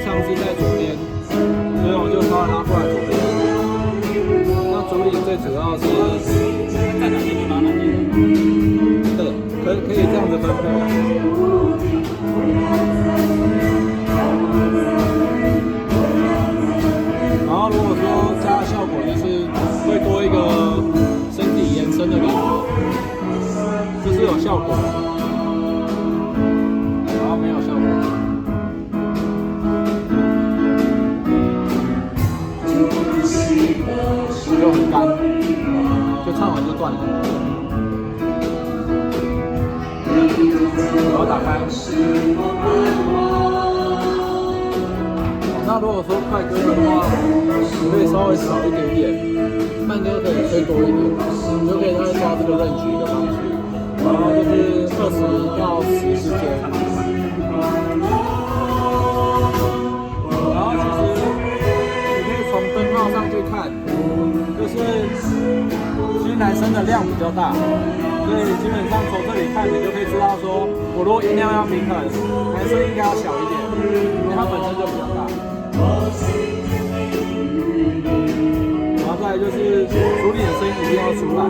唱是在左边，所以我就稍微拉过来左边。那主领最主要是在哪边就拉哪边。对，可以这样子分配。然后如果说加的效果就是会多一个身体延伸的感觉，就是有效果。然后没有效果。就很干，就唱完就断了。然后打开。那如果说快歌的话，可以稍微少一点点，慢歌可以吹多一点，你就可以大概抓这个range的方式，然后就是20到10之间。然后其实你可以从灯号上去看，其实男生的量比较大，所以基本上从这里看，你就可以知道说，我如果音量要平衡，男生应该要小一点，因为它本身就比较大。然后再来就是主领的声音一定要出来。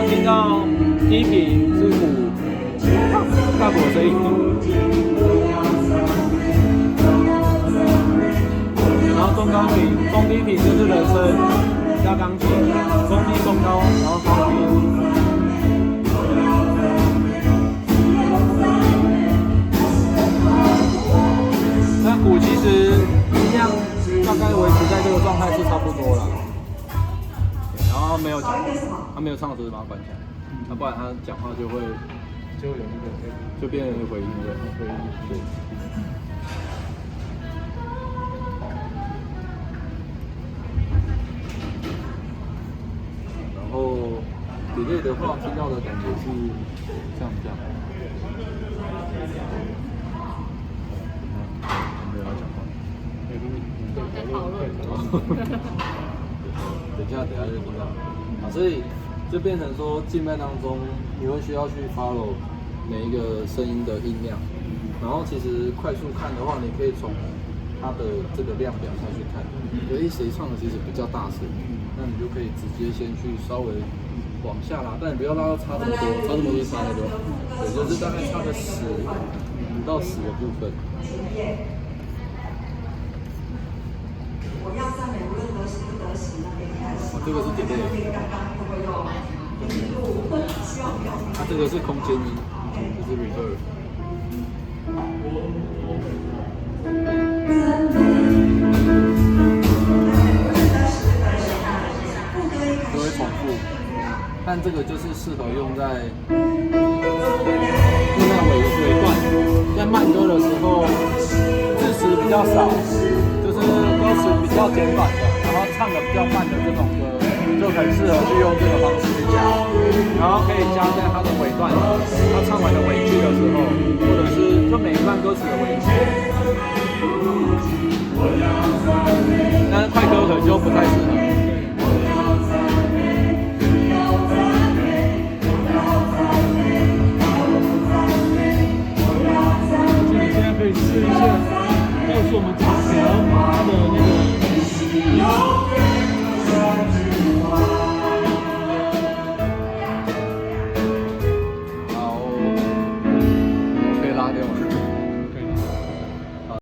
听到低频是鼓大鼓的声音，然后中高频、中低频就是人声加钢琴，中低、中高，然后高频。那鼓其实音量大概维持在这个状态是差不多了。然后没有讲话，他没有唱的时候就把它关起来，要不然他讲话就有那个就变成回音了，回音对。然后delay的话，听到的感觉是像这样。没有要讲话。在讨论。等一下就听到。所以就变成说，静脉当中你会需要去 follow 每一个声音的音量，然后其实快速看的话，你可以从它的这个量表下去看，谁唱的其实比较大声，那你就可以直接先去稍微往下拉，但你不要拉到差这么多，差这么多差那个，对，就是大概差个5到10的部分。我要赞美无论得喜不得喜那边开始。这个是点对。它这个是空间音，这是 reverb。都会重复，但这个就是适合用在尾段，在慢歌的时候，字词比较少，就是歌词比较简短的，然后唱的比较慢的这种歌，就很适合去用这个方式去加，然后可以加在它的尾段，它唱完的尾句的时候，或者是就每一段歌词的尾句。